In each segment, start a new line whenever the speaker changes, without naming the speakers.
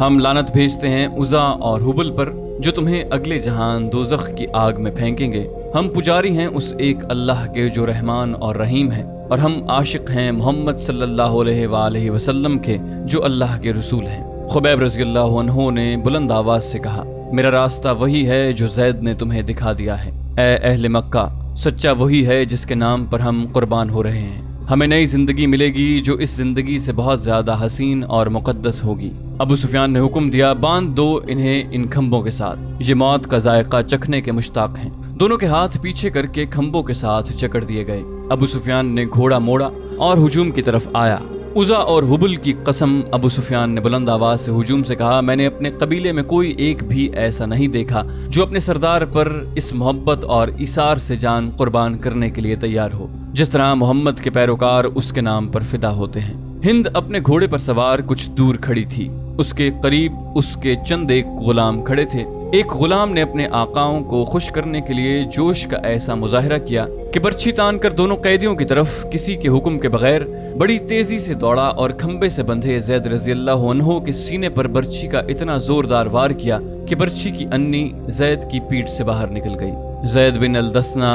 ہم لعنت بھیجتے ہیں عزا اور حبل پر جو تمہیں اگلے جہان دوزخ کی آگ میں پھینکیں گے۔ ہم پجاری ہیں اس ایک اللہ کے جو رحمان اور رحیم ہے، اور ہم عاشق ہیں محمد صلی اللہ علیہ وآلہ وسلم کے جو اللہ کے رسول ہیں۔ خبیب رضی اللہ عنہ نے بلند آواز سے کہا، میرا راستہ وہی ہے جو زید نے تمہیں دکھا دیا ہے۔ اے اہل مکہ، سچا وہی ہے جس کے نام پر ہم قربان ہو رہے ہیں۔ ہمیں نئی زندگی ملے گی جو اس زندگی سے بہت زیادہ حسین اور مقدس ہوگی۔ ابو سفیان نے حکم دیا، باندھ دو انہیں ان کھمبوں کے ساتھ، یہ موت کا ذائقہ چکھنے کے مشتاق ہیں۔ دونوں کے ہاتھ پیچھے کر کے کھمبوں کے ساتھ جکڑ دیے گئے۔ ابو سفیان نے گھوڑا موڑا اور ہجوم کی طرف آیا۔ عزا اور حبل کی قسم، ابو سفیان نے بلند آواز سے ہجوم سے کہا، میں نے اپنے قبیلے میں کوئی ایک بھی ایسا نہیں دیکھا جو اپنے سردار پر اس محبت اور ایثار سے جان قربان کرنے کے لیے تیار ہو جس طرح محمد کے پیروکار اس کے نام پر فدا ہوتے ہیں۔ ہند اپنے گھوڑے پر سوار کچھ دور کھڑی تھی۔ اس کے قریب اس کے چند ایک غلام کھڑے تھے۔ ایک غلام نے اپنے آقاؤں کو خوش کرنے کے لیے جوش کا ایسا مظاہرہ کیا کہ برچھی تان کر دونوں قیدیوں کی طرف کسی کے حکم کے بغیر بڑی تیزی سے دوڑا اور کھمبے سے بندھے زید رضی اللہ عنہ کے سینے پر برچھی کا اتنا زوردار وار کیا کہ برچھی کی انی زید کی پیٹھ سے باہر نکل گئی۔ زید بن الدثنا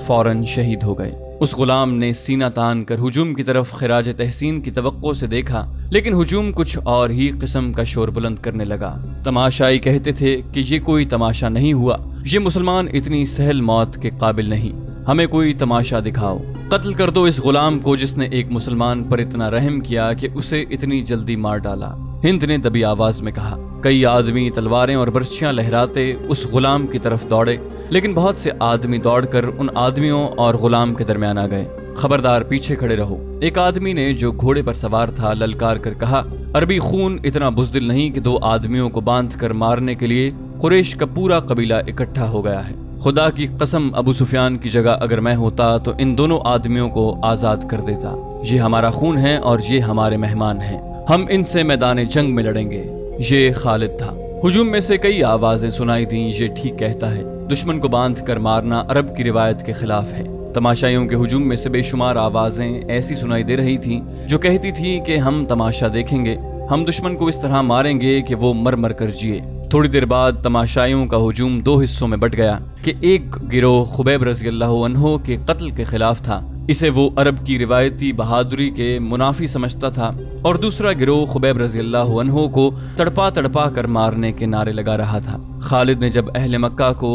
فوراً شہید ہو گئے۔ اس غلام نے سینہ تان کر ہجوم کی طرف خراج تحسین کی توقع سے دیکھا، لیکن ہجوم کچھ اور ہی قسم کا شور بلند کرنے لگا۔ تماشائی کہتے تھے کہ یہ کوئی تماشا نہیں ہوا، یہ مسلمان اتنی سہل موت کے قابل نہیں، ہمیں کوئی تماشا دکھاؤ۔ قتل کر دو اس غلام کو جس نے ایک مسلمان پر اتنا رحم کیا کہ اسے اتنی جلدی مار ڈالا۔ ہند نے دبی آواز میں کہا۔ کئی آدمی تلواریں اور برچھیاں لہراتے اس غلام کی طرف دوڑے، لیکن بہت سے آدمی دوڑ کر ان آدمیوں اور غلام کے درمیان آ گئے۔ خبردار، پیچھے کھڑے رہو۔ ایک آدمی نے جو گھوڑے پر سوار تھا للکار کر کہا، عربی خون اتنا بزدل نہیں کہ دو آدمیوں کو باندھ کر مارنے کے لیے قریش کا پورا قبیلہ اکٹھا ہو گیا ہے۔ خدا کی قسم، ابو سفیان کی جگہ اگر میں ہوتا تو ان دونوں آدمیوں کو آزاد کر دیتا۔ یہ ہمارا خون ہے اور یہ ہمارے مہمان ہیں، ہم ان سے میدان جنگ میں لڑیں گے۔ یہ خالد تھا۔ ہجوم میں سے کئی آوازیں سنائی دیں، یہ ٹھیک کہتا ہے، دشمن کو باندھ کر مارنا عرب کی روایت کے خلاف ہے۔ تماشائیوں کے ہجوم میں سے بے شمار آوازیں ایسی سنائی دے رہی تھیں جو کہتی تھی کہ ہم تماشا دیکھیں گے، ہم دشمن کو اس طرح ماریں گے کہ وہ مر مر کر جیے۔ تھوڑی دیر بعد تماشائیوں کا ہجوم دو حصوں میں بٹ گیا کہ ایک گروہ خبیب رضی اللہ عنہ کے قتل کے خلاف تھا، اسے وہ عرب کی روایتی بہادری کے منافی سمجھتا تھا، اور دوسرا گروہ خبیب رضی اللہ عنہ کو تڑپا تڑپا کر مارنے کے نعرے لگا رہا تھا۔ خالد نے جب اہل مکہ کو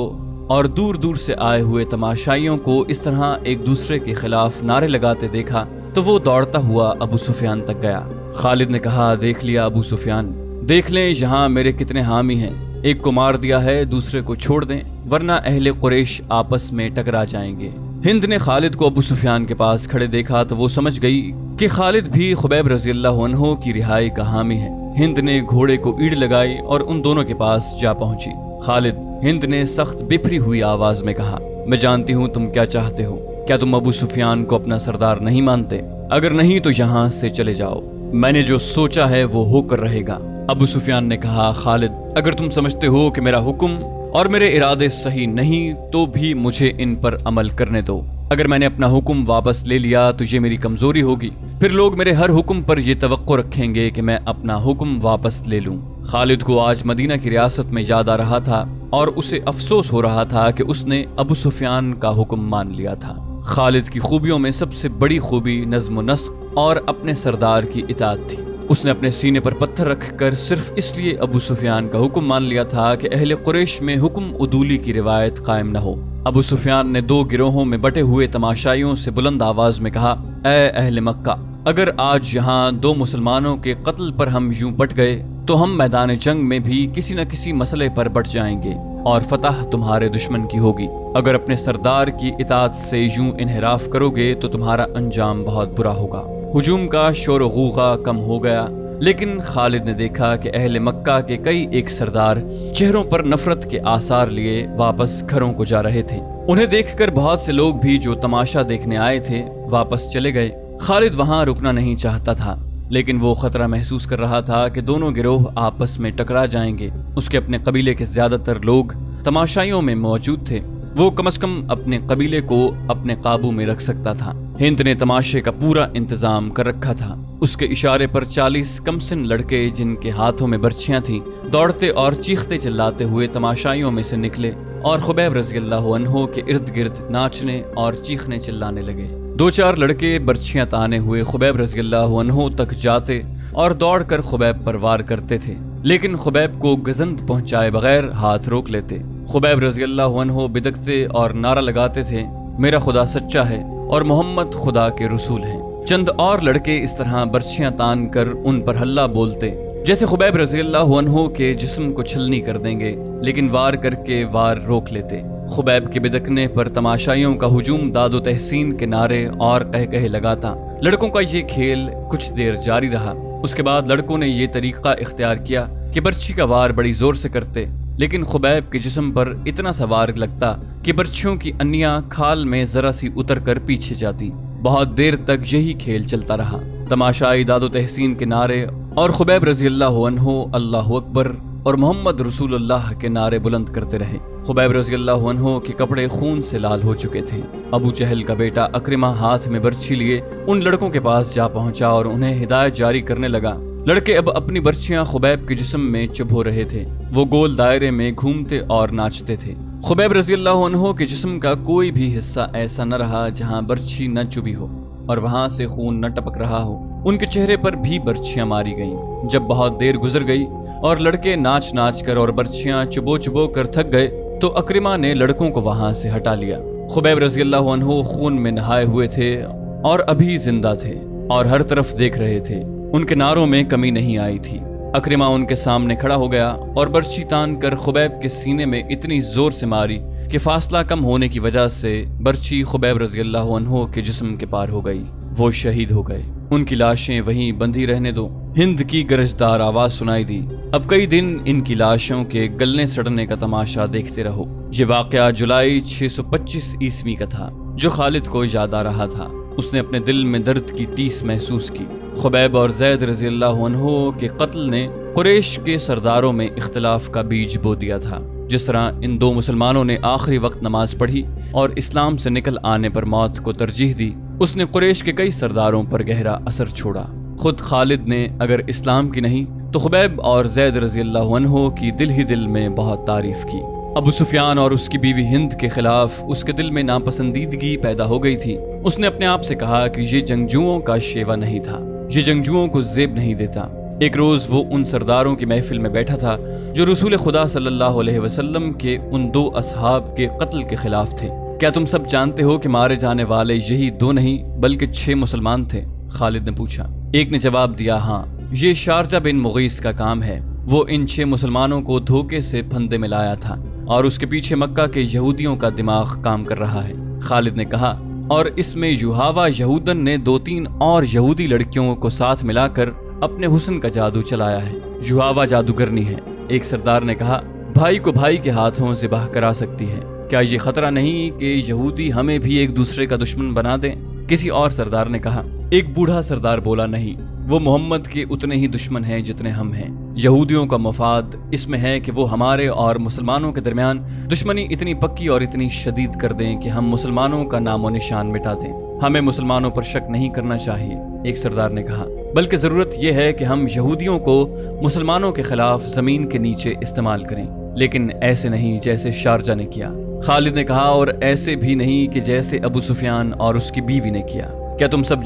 اور دور دور سے آئے ہوئے تماشائیوں کو اس طرح ایک دوسرے کے خلاف نعرے لگاتے دیکھا تو وہ دوڑتا ہوا ابو سفیان تک گیا۔ خالد نے کہا، دیکھ لیا ابو سفیان، دیکھ لیں یہاں میرے کتنے حامی ہیں، ایک کو مار دیا ہے دوسرے کو چھوڑ دیں ورنہ اہل قریش آپس میں ٹکرا جائیں گے۔ ہند نے خالد کو ابو سفیان کے پاس کھڑے دیکھا تو وہ سمجھ گئی کہ خالد بھی خبیب رضی اللہ عنہ کی رہائی کا حامی ہے۔ ہند نے گھوڑے کو ایڑ لگائی اور ان دونوں کے پاس جا پہنچی۔ خالد، ہند نے سخت بپھری ہوئی آواز میں کہا، میں جانتی ہوں تم کیا چاہتے ہو، کیا تم ابو سفیان کو اپنا سردار نہیں مانتے؟ اگر نہیں تو یہاں سے چلے جاؤ، میں نے جو سوچا ہے وہ ہو کر رہے گا۔ ابو سفیان نے کہا، خالد، اگر تم سمجھتے ہو کہ میرا حکم اور میرے ارادے صحیح نہیں تو بھی مجھے ان پر عمل کرنے دو۔ اگر میں نے اپنا حکم واپس لے لیا تو یہ میری کمزوری ہوگی، پھر لوگ میرے ہر حکم پر یہ توقع رکھیں گے کہ میں اپنا حکم واپس لے لوں۔ خالد کو آج مدینہ کی ریاست میں یاد آ رہا تھا اور اسے افسوس ہو رہا تھا کہ اس نے ابو سفیان کا حکم مان لیا تھا۔ خالد کی خوبیوں میں سب سے بڑی خوبی نظم و نسق اور اپنے سردار کی اطاعت تھی۔ اس نے اپنے سینے پر پتھر رکھ کر صرف اس لیے ابو سفیان کا حکم مان لیا تھا کہ اہل قریش میں حکم عدولی کی روایت قائم نہ ہو۔ ابو سفیان نے دو گروہوں میں بٹے ہوئے تماشائیوں سے بلند آواز میں کہا، اے اہل مکہ، اگر آج یہاں دو مسلمانوں کے قتل پر ہم یوں بٹ گئے تو ہم میدان جنگ میں بھی کسی نہ کسی مسئلے پر بٹ جائیں گے اور فتح تمہارے دشمن کی ہوگی۔ اگر اپنے سردار کی اطاعت سے یوں انحراف کرو گے تو تمہارا انجام بہت برا ہوگا۔ ہجوم کا شور و غوغا کم ہو گیا، لیکن خالد نے دیکھا کہ اہل مکہ کے کئی ایک سردار چہروں پر نفرت کے آثار لیے واپس گھروں کو جا رہے تھے۔ انہیں دیکھ کر بہت سے لوگ بھی جو تماشا دیکھنے آئے تھے واپس چلے گئے۔ خالد وہاں رکنا نہیں چاہتا تھا، لیکن وہ خطرہ محسوس کر رہا تھا کہ دونوں گروہ آپس میں ٹکرا جائیں گے۔ اس کے اپنے قبیلے کے زیادہ تر لوگ تماشائیوں میں موجود تھے، وہ کم از کم اپنے قبیلے کو اپنے قابو میں رکھ سکتا تھا۔ ہند نے تماشے کا پورا انتظام کر رکھا تھا، اس کے اشارے پر 40 کمسن لڑکے جن کے ہاتھوں میں برچھیاں تھیں دوڑتے اور چیختے چلاتے ہوئے تماشائیوں میں سے نکلے اور خبیب رضی اللہ عنہ کے ارد گرد ناچنے اور چیخنے چلانے لگے۔ 2-4 لڑکے برچھیاں تانے ہوئے خبیب رضی اللہ عنہ تک جاتے اور دوڑ کر خبیب پر وار کرتے تھے، لیکن خبیب کو گزند پہنچائے بغیر ہاتھ روک لیتے۔ خبیب رضی اللہ عنہ بدکتے اور نعرہ لگاتے تھے، میرا خدا سچا ہے اور محمد خدا کے رسول ہیں۔ چند اور لڑکے اس طرح برچھیاں تان کر ان پر ہلہ بولتے جیسے خبیب رضی اللہ عنہ کے جسم کو چھلنی کر دیں گے، لیکن وار کر کے وار روک لیتے۔ خبیب کے بدکنے پر تماشائیوں کا ہجوم داد و تحسین کے نعرے اور قہقہے لگاتا۔ لڑکوں کا یہ کھیل کچھ دیر جاری رہا۔ اس کے بعد لڑکوں نے یہ طریقہ اختیار کیا کہ برچھی کا وار بڑی زور سے کرتے، لیکن خبیب کے جسم پر اتنا سا وار لگتا کہ برچھیوں کی انیاں کھال میں ذرا سی اتر کر پیچھے جاتی۔ بہت دیر تک یہی کھیل چلتا رہا۔ تماشائی داد و تحسین کے نعرے اور خبیب رضی اللہ عنہ اللہ اکبر اور محمد رسول اللہ کے نعرے بلند کرتے رہے۔ خبیب رضی اللہ عنہ کے کپڑے خون سے لال ہو چکے تھے۔ ابو جہل کا بیٹا اکرمہ ہاتھ میں برچھی لیے ان لڑکوں کے پاس جا پہنچا اور انہیں ہدایت جاری کرنے لگا۔ لڑکے اب اپنی برچھیاں خبیب کے جسم میں چبھو رہے تھے۔ وہ گول دائرے میں گھومتے اور ناچتے تھے۔ خبیب رضی اللہ عنہ کے جسم کا کوئی بھی حصہ ایسا نہ رہا جہاں برچھی نہ چبھی ہو اور وہاں سے خون نہ ٹپک رہا ہو۔ ان کے چہرے پر بھی برچھیاں ماری گئیں۔ جب بہت دیر گزر گئی اور لڑکے ناچ ناچ کر اور برچھیاں چبو چبو کر تھک گئے تو اکرمہ نے لڑکوں کو وہاں سے ہٹا لیا۔ خبیب رضی اللہ عنہ خون میں نہائے ہوئے تھے اور ابھی زندہ تھے اور ہر طرف دیکھ رہے تھے۔ ان کے نعروں میں کمی نہیں آئی تھی۔ اکرمہ ان کے سامنے کھڑا ہو گیا اور برچھی تان کر خبیب کے سینے میں اتنی زور سے ماری کہ فاصلہ کم ہونے کی وجہ سے برچھی خبیب رضی اللہ عنہ کے جسم کے پار ہو گئی۔ وہ شہید ہو گئے۔ ان کی لاشیں وہیں بندھی رہنے دو۔ ہند کی گرجدار آواز سنائی دی، اب کئی دن ان کی لاشوں کے گلنے سڑنے کا تماشا دیکھتے رہو۔ یہ واقعہ جولائی 625 عیسوی کا تھا جو خالد کو یاد آ رہا تھا۔ اس نے اپنے دل میں درد کی ٹیس محسوس کی۔ خبیب اور زید رضی اللہ عنہ کے قتل نے قریش کے سرداروں میں اختلاف کا بیج بو دیا تھا۔ جس طرح ان دو مسلمانوں نے آخری وقت نماز پڑھی اور اسلام سے نکل آنے پر موت کو ترجیح دی، اس نے قریش کے کئی سرداروں پر گہرا اثر چھوڑا۔ خود خالد نے اگر اسلام کی نہیں تو خبیب اور زید رضی اللہ عنہ کی دل ہی دل میں بہت تعریف کی۔ ابو سفیان اور اس کی بیوی ہند کے خلاف اس کے دل میں ناپسندیدگی پیدا ہو گئی تھی۔ اس نے اپنے آپ سے کہا کہ یہ جنگجوؤں کا شیوا نہیں تھا، یہ جنگجوؤں کو زیب نہیں دیتا۔ ایک روز وہ ان سرداروں کی محفل میں بیٹھا تھا جو رسول خدا صلی اللہ علیہ وسلم کے ان 2 اصحاب کے قتل کے خلاف تھے۔ کیا تم سب جانتے ہو کہ مارے جانے والے یہی 2 نہیں بلکہ 6 مسلمان تھے؟ خالد نے پوچھا۔ ایک نے جواب دیا، ہاں، یہ شارجہ بن مغیث کا کام ہے۔ وہ ان 6 مسلمانوں کو دھوکے سے پھندے میں لایا تھا اور اس کے پیچھے مکہ کے یہودیوں کا دماغ کام کر رہا ہے۔ خالد نے کہا، اور اس میں یوہاوا یہودن نے 2-3 اور یہودی لڑکیوں کو ساتھ ملا کر اپنے حسن کا جادو چلایا ہے۔ یوہاوا جادوگرنی ہے۔ ایک سردار نے کہا، بھائی کو بھائی کے ہاتھوں ذبح کرا سکتی ہے، کیا یہ خطرہ نہیں کہ یہودی ہمیں بھی ایک دوسرے کا دشمن بنا دیں؟ کسی اور سردار نے کہا۔ ایک بوڑھا سردار بولا، نہیں، وہ محمد کے اتنے ہی دشمن ہیں جتنے ہم ہیں۔ یہودیوں کا مفاد اس میں ہے کہ وہ ہمارے اور مسلمانوں کے درمیان دشمنی اتنی پکی اور اتنی شدید کر دیں کہ ہم مسلمانوں کا نام و نشان مٹا دیں۔ ہمیں مسلمانوں پر شک نہیں کرنا چاہیے، ایک سردار نے کہا، بلکہ ضرورت یہ ہے کہ ہم یہودیوں کو مسلمانوں کے خلاف زمین کے نیچے استعمال کریں، لیکن ایسے نہیں جیسے شارجہ نے کیا۔ خالد نے کہا، اور ایسے بھی نہیں کہ جیسے ابو سفیان اور اس کی بیوی نے کیا۔ کیا تم سب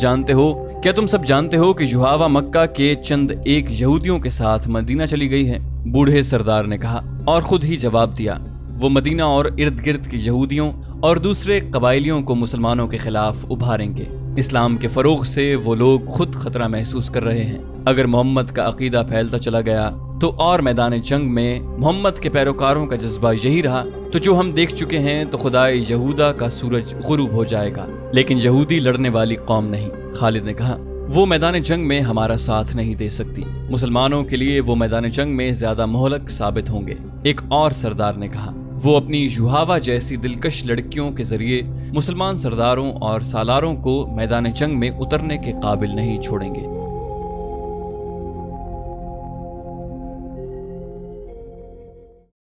جانتے ہو کہ یوہاوا مکہ کے چند ایک یہودیوں کے ساتھ مدینہ چلی گئی ہے؟ بوڑھے سردار نے کہا اور خود ہی جواب دیا، وہ مدینہ اور ارد گرد کے یہودیوں اور دوسرے قبائلیوں کو مسلمانوں کے خلاف ابھاریں گے۔ اسلام کے فروغ سے وہ لوگ خود خطرہ محسوس کر رہے ہیں۔ اگر محمد کا عقیدہ پھیلتا چلا گیا تو اور میدان جنگ میں محمد کے پیروکاروں کا جذبہ یہی رہا تو جو ہم دیکھ چکے ہیں تو خدائے یہودا کا سورج غروب ہو جائے گا، لیکن یہودی لڑنے والی قوم نہیں۔ خالد نے کہا، وہ میدان جنگ میں ہمارا ساتھ نہیں دے سکتی، مسلمانوں کے لیے وہ میدان جنگ میں زیادہ مہلک ثابت ہوں گے۔ ایک اور سردار نے کہا، وہ اپنی یوہاوا جیسی دلکش لڑکیوں کے ذریعے مسلمان سرداروں اور سالاروں کو میدان جنگ میں اترنے کے قابل نہیں چھوڑیں گے۔